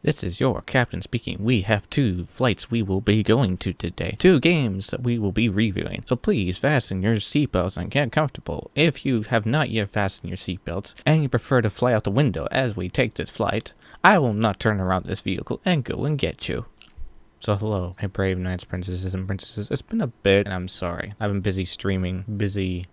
This is your captain speaking. We have 2 flights we will be going to today. 2 games that we will be reviewing. So please fasten your seatbelts and get comfortable. If you have not yet fastened your seatbelts and you prefer to fly out the window as we take this flight, I will not turn around this vehicle and go and get you. So hello, my brave knights, princesses, and princesses. It's been a bit, and I'm sorry. I've been busy streaming.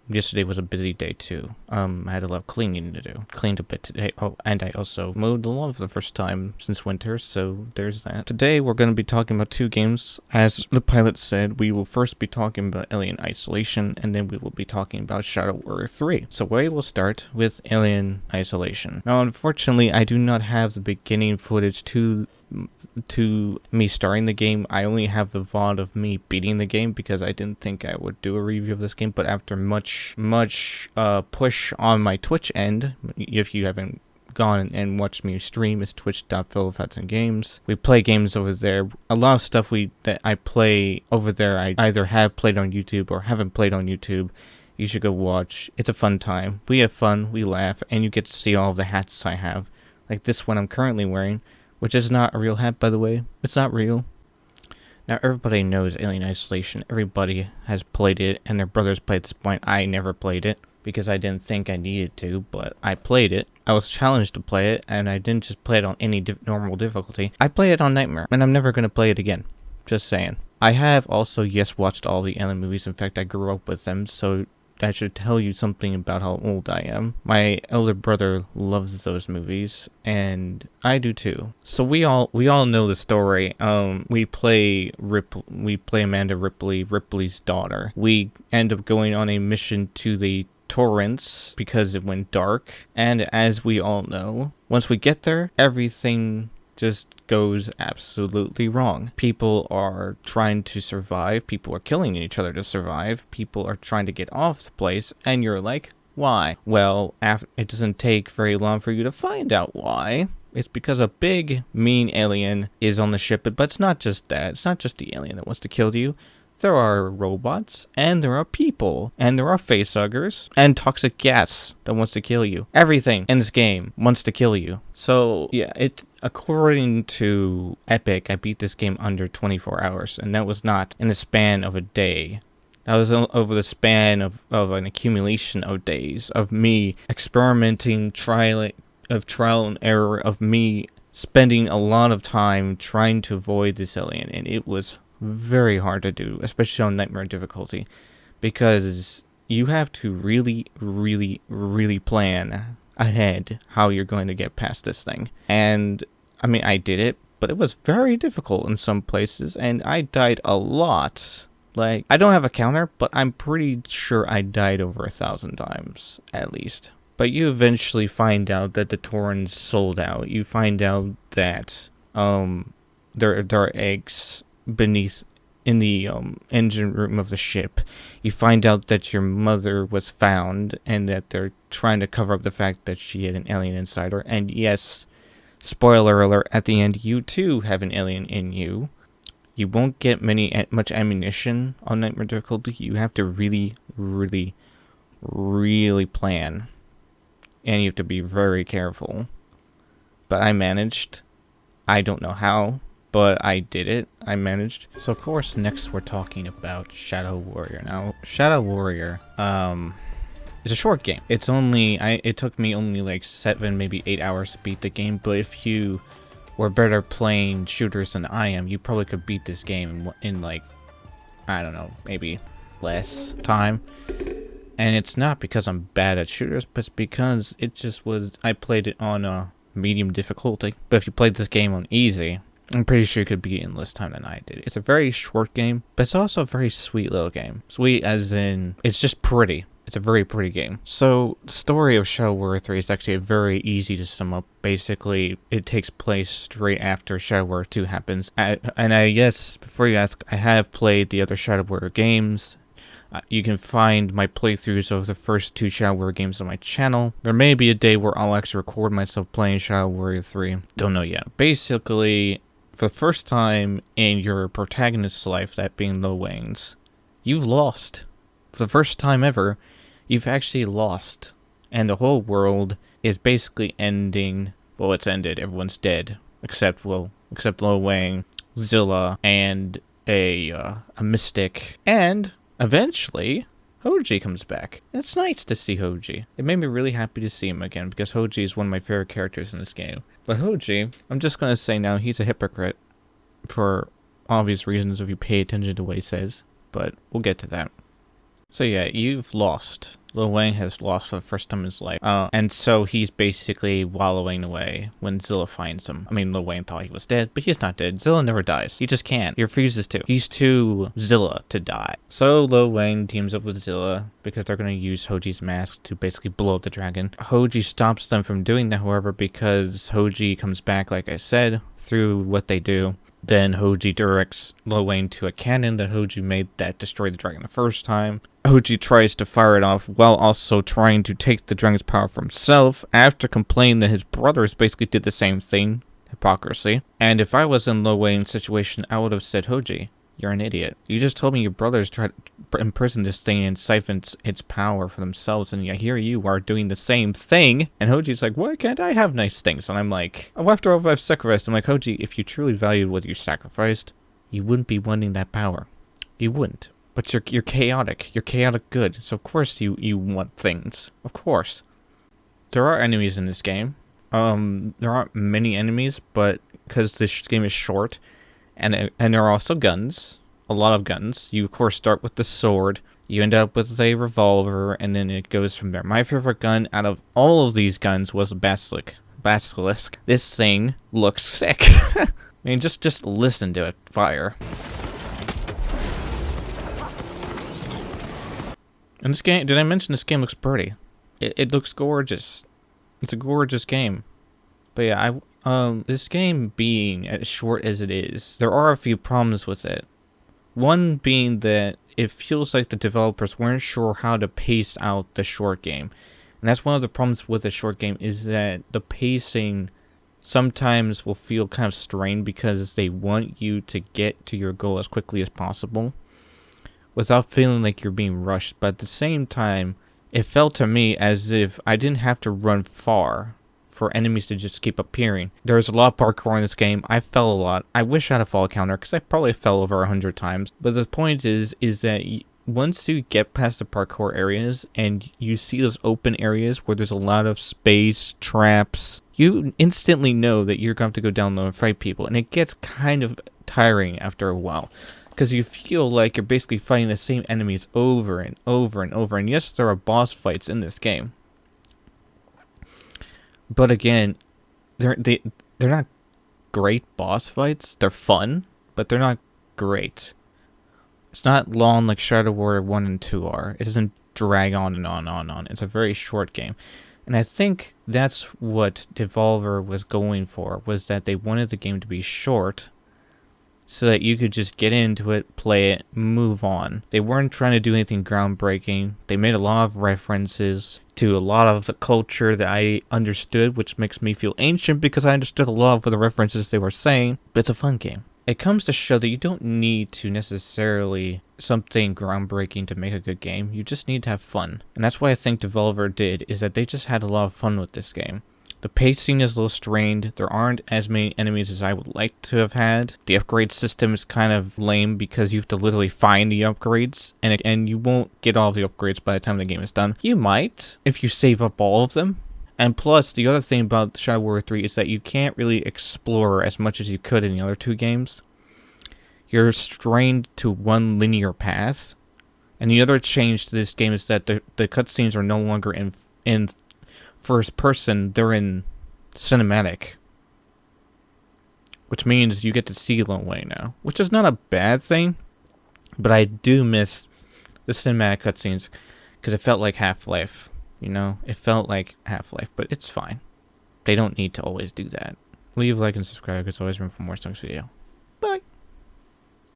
Yesterday was a busy day too. I had a lot of cleaning to do. Cleaned a bit today. Oh, and I also mowed the lawn for the first time since winter, so there's that. Today we're going to be talking about 2 games. As the pilot said, we will first be talking about Alien Isolation, and then we will be talking about Shadow Warrior 3. So we will start with Alien Isolation. Now, unfortunately, I do not have the beginning footage to me starting the game. I only have the VOD of me beating the game because I didn't think I would do a review of this game, but after much push on my Twitch end, if you haven't gone and watched me stream, is twitch.philofhatsandgames. We play games over there. A lot of stuff that I play over there I either have played on YouTube or haven't played on YouTube. You should go watch. It's a fun time. We have fun, we laugh, and you get to see all of the hats I have. Like this one I'm currently wearing, which is not a real hat, by the way. It's not real. Now, everybody knows Alien Isolation. Everybody has played it, and their brothers played this point. I never played it, because I didn't think I needed to, but I played it. I was challenged to play it, and I didn't just play it on any normal difficulty. I played it on Nightmare, and I'm never going to play it again. Just saying. I have also, yes, watched all the Alien movies. In fact, I grew up with them, so that should tell you something about how old I am. My elder brother loves those movies, and I do too. So we all know the story. We play Amanda Ripley, Ripley's daughter. We end up going on a mission to the Torrance because it went dark, and as we all know, once we get there, everything just goes absolutely wrong. People are trying to survive. People are killing each other to survive. People are trying to get off the place, and you're like, why? Well, it doesn't take very long for you to find out why. It's because a big, mean alien is on the ship, but it's not just that. It's not just the alien that wants to kill you. There are robots, and there are people, and there are facehuggers, and toxic gas that wants to kill you. Everything in this game wants to kill you. So, yeah, according to Epic, I beat this game under 24 hours, and that was not in the span of a day. That was over the span of an accumulation of days, of me experimenting, trial and error, of me spending a lot of time trying to avoid this alien, and it was very hard to do, especially on Nightmare difficulty, because you have to really, really, really plan ahead how you're going to get past this thing. And I mean, I did it, but it was very difficult in some places, and I died a lot. Like, I don't have a counter, but I'm pretty sure I died over 1,000 times, at least. But you eventually find out that the Torrens sold out. You find out that there are eggs beneath in the engine room of the ship. You find out that your mother was found, and that they're trying to cover up the fact that she had an alien inside her. And yes, spoiler alert, at the end, you too have an alien in you. You won't get much ammunition on Nightmare difficulty. You have to really, really, really plan. And you have to be very careful. But I managed. I don't know how, but I did it. I managed. So of course, next we're talking about Shadow Warrior. Now, Shadow Warrior, it's a short game. It took me only like 7, maybe 8 hours to beat the game, but if you were better playing shooters than I am, you probably could beat this game in like, I don't know, maybe less time. And it's not because I'm bad at shooters, but it's because I played it on a medium difficulty. But if you played this game on easy, I'm pretty sure you could beat it in less time than I did. It's a very short game, but it's also a very sweet little game. Sweet as in, it's just pretty. It's a very pretty game. So, the story of Shadow Warrior 3 is actually very easy to sum up. Basically, it takes place straight after Shadow Warrior 2 happens. And I guess, before you ask, I have played the other Shadow Warrior games. You can find my playthroughs of the first 2 Shadow Warrior games on my channel. There may be a day where I'll actually record myself playing Shadow Warrior 3. Don't know yet. Basically, for the first time in your protagonist's life, that being Lil Wayne's, you've lost. For the first time ever, you've actually lost. And the whole world is basically ending. Well, it's ended. Everyone's dead. except Lil Wang, Zilla, and a Mystic, and eventually Hoji comes back. And it's nice to see Hoji. It made me really happy to see him again because Hoji is one of my favorite characters in this game. But Hoji, I'm just gonna say now, he's a hypocrite for obvious reasons if you pay attention to what he says, but we'll get to that. So yeah, you've lost. Lil Wang has lost for the first time in his life. And so he's basically wallowing away when Zilla finds him. I mean, Lil Wang thought he was dead, but he's not dead. Zilla never dies. He just can't. He refuses to. He's too Zilla to die. So Lil Wang teams up with Zilla because they're going to use Hoji's mask to basically blow up the dragon. Hoji stops them from doing that, however, because Hoji comes back, like I said, through what they do. Then Hoji directs Lil Wang to a cannon that Hoji made that destroyed the dragon the first time. Hoji tries to fire it off while also trying to take the dragon's power for himself after complaining that his brothers basically did the same thing. Hypocrisy. And if I was in Lil Wang's situation, I would have said, Hoji, you're an idiot. You just told me your brothers tried to imprison this thing and siphon its power for themselves, and here you are doing the same thing. And Hoji's like, why can't I have nice things? And I'm like, oh, after all I've sacrificed, I'm like, Hoji, if you truly valued what you sacrificed, you wouldn't be wanting that power. You wouldn't. But you're chaotic. You're chaotic good. So of course you want things. Of course. There are enemies in this game. There aren't many enemies, but because this game is short, and there are also guns. A lot of guns. You of course start with the sword. You end up with a revolver, and then it goes from there. My favorite gun out of all of these guns was a basilisk. This thing looks sick. I mean, just listen to it fire. And this game, did I mention this game looks pretty? It looks gorgeous. It's a gorgeous game. But yeah, this game being as short as it is, there are a few problems with it. One being that it feels like the developers weren't sure how to pace out the short game. And that's one of the problems with a short game, is that the pacing sometimes will feel kind of strained because they want you to get to your goal as quickly as possible without feeling like you're being rushed. But at the same time, it felt to me as if I didn't have to run far for enemies to just keep appearing. There's a lot of parkour in this game. I fell a lot. I wish I had a fall counter because I probably fell over 100 times. But the point is that once you get past the parkour areas and you see those open areas where there's a lot of space, traps, you instantly know that you're going to have to go down low and fight people. And it gets kind of tiring after a while, because you feel like you're basically fighting the same enemies over and over and over. And yes, there are boss fights in this game. But again, they're not great boss fights. They're fun, but they're not great. It's not long like Shadow Warrior 1 and 2 are. It doesn't drag on and on and on and on. It's a very short game. And I think that's what Devolver was going for, was that they wanted the game to be short, so that you could just get into it, play it, move on. They weren't trying to do anything groundbreaking. They made a lot of references to a lot of the culture that I understood, which makes me feel ancient because I understood a lot of the references they were saying. But it's a fun game. It comes to show that you don't need to necessarily something groundbreaking to make a good game. You just need to have fun. And that's what I think Devolver did, is that they just had a lot of fun with this game. The pacing is a little strained. There aren't as many enemies as I would like to have had. The upgrade system is kind of lame because you have to literally find the upgrades, and you won't get all of the upgrades by the time the game is done. You might, if you save up all of them. And plus, the other thing about Shadow Warrior 3 is that you can't really explore as much as you could in the other two games. You're strained to one linear path. And the other change to this game is that the cutscenes are no longer in first person, they're in cinematic, which means you get to see Lil Wang now, which is not a bad thing, but I do miss the cinematic cutscenes because it felt like Half-Life, you know? It felt like Half-Life, but it's fine. They don't need to always do that. Leave a like and subscribe, because it's always room for more next video.